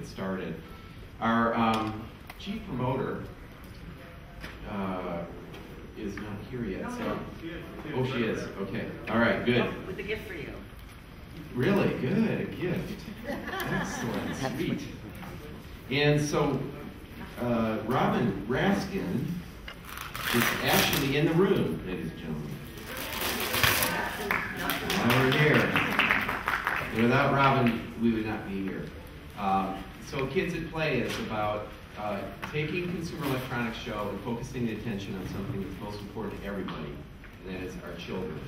get started. Our chief promoter is not here yet. So, oh, she is. Okay. All right. Good. With a gift for you. Really good. A gift. Excellent. Sweet. And so, Robin Raskin is actually in the room, ladies and gentlemen. Over here. And without Robin, we would not be here. So Kids at Play is about taking Consumer Electronics Show and focusing the attention on something that's most important to everybody, and that is our children.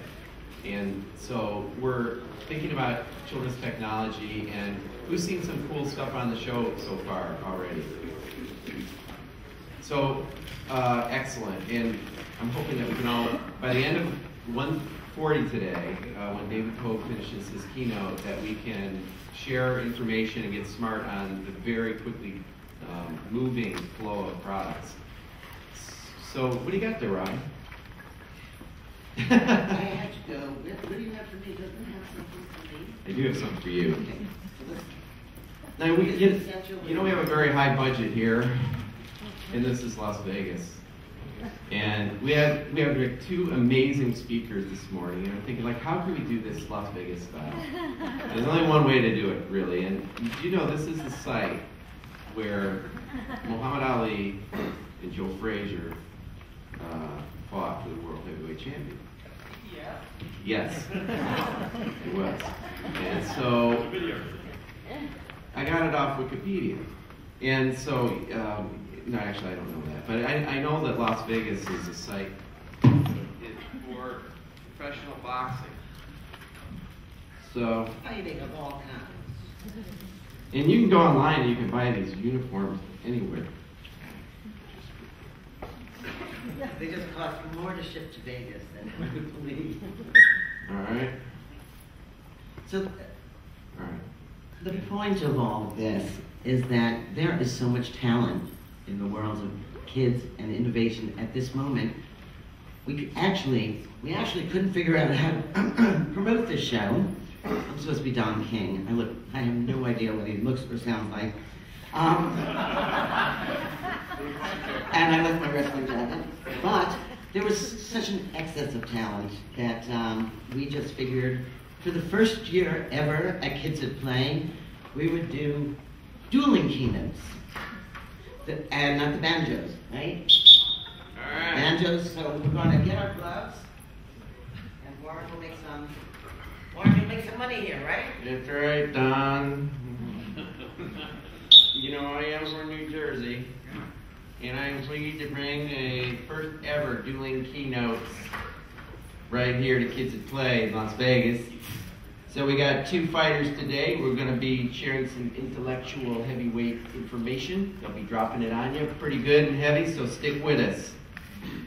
And so we're thinking about children's technology, and we've seen some cool stuff on the show so far already. So, excellent. And I'm hoping that we can all, by the end of 1:40 today, when David Pogue finishes his keynote, that we can share information and get smart on the very quickly moving flow of products. So, what do you got there, Robin? I had to go. What do you have for me? Doesn't it have something for me? I do have something for you. Okay. So Now, you know we have a very high budget here, and this is Las Vegas. And we have like two amazing speakers this morning, and I'm thinking, like, how can we do this Las Vegas style? There's only one way to do it, really. And you know, this is the site where Muhammad Ali and Joe Frazier fought for the World Heavyweight Champion. Yeah. Yes, it was. And so I got it off Wikipedia. And so, no, actually I don't know that. But I know that Las Vegas is a site for professional boxing. So, fighting of all kinds. and you can go online and you can buy these uniforms anywhere. They just cost more to ship to Vegas than I would believe. All right. So, All right. the point of all of this is that there is so much talent in the world of kids and innovation at this moment. We actually couldn't figure out how to promote this show. I'm supposed to be Don King. I have no idea what he looks or sounds like. And I left my wrestling jacket. But there was such an excess of talent that we just figured for the first year ever at Kids at Play, we would do dueling keynotes. And not the banjos, right? All right. Banjos, so we're going to get our gloves, and Warren will make some money here, right? That's right, Don. You know, I am from New Jersey, and I am pleased to bring a first ever dueling keynotes right here to Kids at Play in Las Vegas. So we got two fighters today. We're going to be sharing some intellectual heavyweight information. They'll be dropping it on you pretty good and heavy, so stick with us.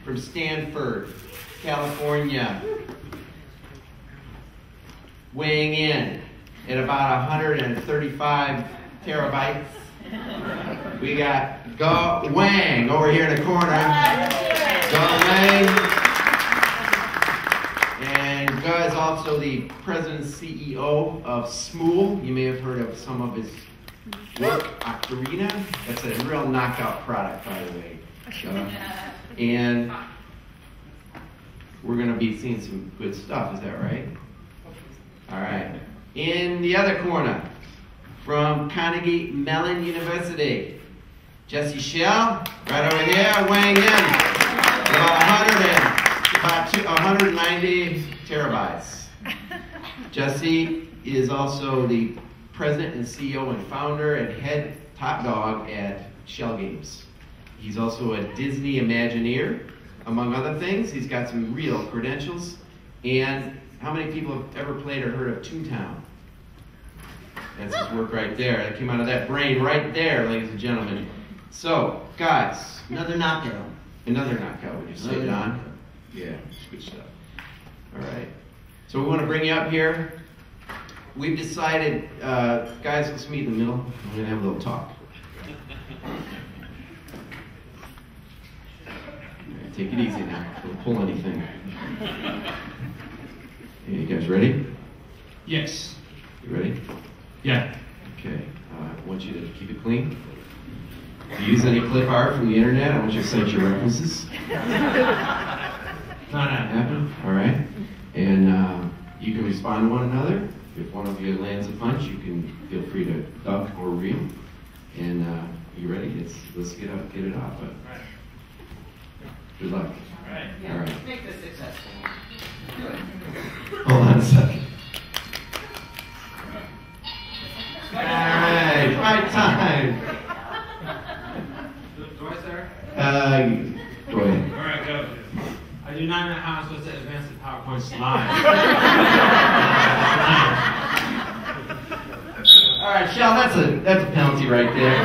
From Stanford, California, weighing in at about 135 terabytes. We got Wang over here in the corner. Wang. And Guy is also the president and CEO of Smool. You may have heard of some of his work. Octarina. That's a real knockout product, by the way. And we're going to be seeing some good stuff. Is that right? All right. In the other corner, from Carnegie Mellon University, Jesse Schell, right over here, weighing in about 190 terabytes. Jesse is also the president and CEO and founder and head top dog at Schell Games. He's also a Disney Imagineer, among other things. He's got some real credentials. And how many people have ever played or heard of Toontown? That's his work right there. That came out of that brain right there, ladies and gentlemen. So, guys. Another knockout. Another knockout, would you say, Don? Yeah, it's good stuff. All right. So we want to bring you up here. We've decided, guys, let's meet in the middle. We're going to have a little talk. Right, take it easy now. Don't pull anything. Hey, you guys ready? Yes. You ready? Yeah. Okay. I want you to keep it clean. If you use any clip art from the internet, I want you to cite your references. Not happening, all right? And you can respond to one another. If one of you lands a punch, you can feel free to duck or reel. And you ready? Let's get it off. But good luck. All right. Yeah, all right. make this successful. Hold on a second. All right, right time. Do I start? Go ahead. All right, go. I do not know how I'm supposed to advance the PowerPoint slide. All right, Schell, that's a penalty right there.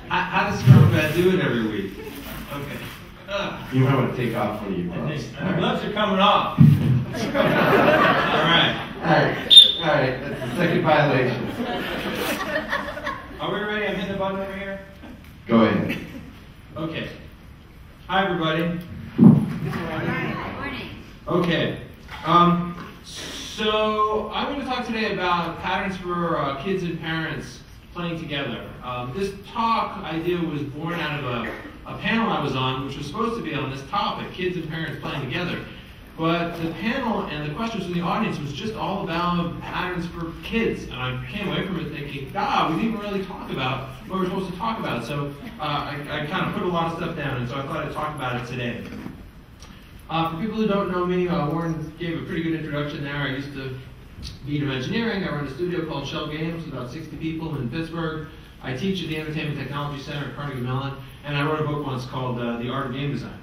How does Scrum do it every week? Okay. You might want to take off one of your I gloves. think the gloves are coming off. All right. All right, that's the second violation. Are we ready? I'm hitting the button over here. Go ahead. Okay. Hi, everybody. Morning. Okay. So I want to talk today about patterns for kids and parents playing together. This talk idea was born out of a panel I was on, which was supposed to be on this topic, kids and parents playing together. But the panel and the questions from the audience was just all about patterns for kids. And I came away from it thinking, we didn't really talk about what we're supposed to talk about. So I kind of put a lot of stuff down, and so I thought I'd talk about it today. For people who don't know me, Warren gave a pretty good introduction there. I used to be in engineering. I run a studio called Schell Games, about 60 people in Pittsburgh. I teach at the Entertainment Technology Center at Carnegie Mellon, and I wrote a book once called The Art of Game Design.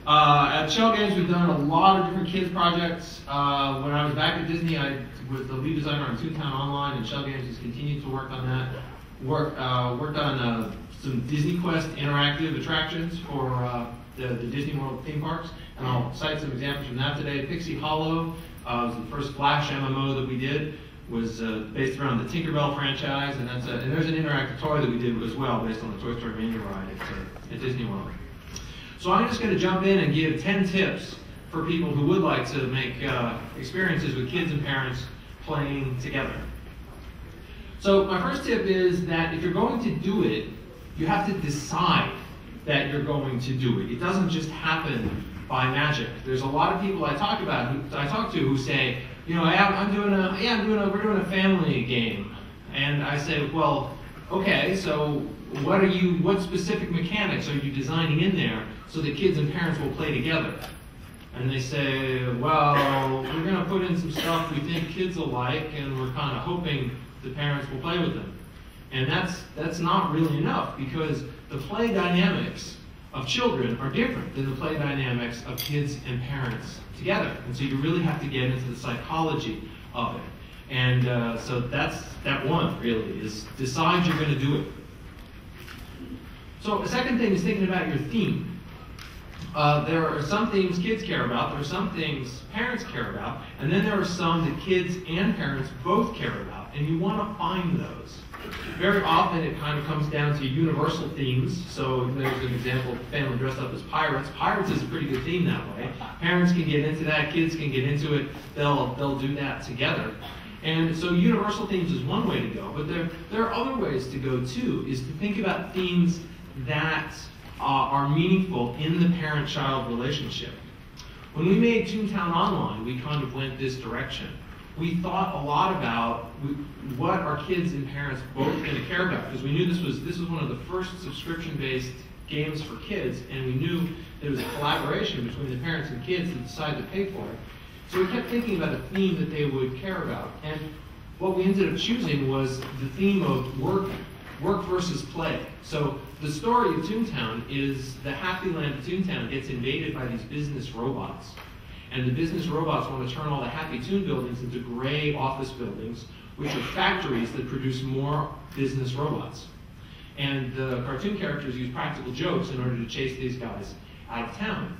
At Schell Games, we've done a lot of different kids projects. When I was back at Disney, I was the lead designer on Toontown Online, and Schell Games has continued to work on that. Worked on some Disney Quest interactive attractions for the Disney World theme parks, and I'll cite some examples from that today. Pixie Hollow was the first Flash MMO that we did. Was based around the Tinkerbell franchise, and there's an interactive toy that we did as well, based on the Toy Story Mania ride at Disney World. So I'm just going to jump in and give 10 tips for people who would like to make experiences with kids and parents playing together. So my first tip is that if you're going to do it, you have to decide that you're going to do it. It doesn't just happen by magic. There's a lot of people I talk to who say, we're doing a family game, and I say, well, okay, so what specific mechanics are you designing in there so that kids and parents will play together? And they say, well, we're going to put in some stuff we think kids will like, and we're kind of hoping the parents will play with them. And that's not really enough, because the play dynamics of children are different than the play dynamics of kids and parents together. And so you really have to get into the psychology of it. And so that's step one, really, is decide you're going to do it. So the second thing is thinking about your theme. There are some things kids care about, there are some things parents care about, and then there are some that kids and parents both care about, and you want to find those. Very often it kind of comes down to universal themes. So there's an example of a family dressed up as pirates. Pirates is a pretty good theme that way. Parents can get into that, kids can get into it, they'll do that together. And so universal themes is one way to go, but there are other ways to go too, is to think about themes that are meaningful in the parent-child relationship. When we made Toontown Online, we kind of went this direction. We thought a lot about what our kids and parents both going to care about, because we knew this was one of the first subscription-based games for kids, and we knew there was a collaboration between the parents and kids that decided to pay for it. So we kept thinking about a theme that they would care about, and what we ended up choosing was the theme of work versus play. So the story of Toontown is the happy land of Toontown gets invaded by these business robots. And the business robots want to turn all the Happy Toon buildings into gray office buildings, which are factories that produce more business robots. And the cartoon characters use practical jokes in order to chase these guys out of town.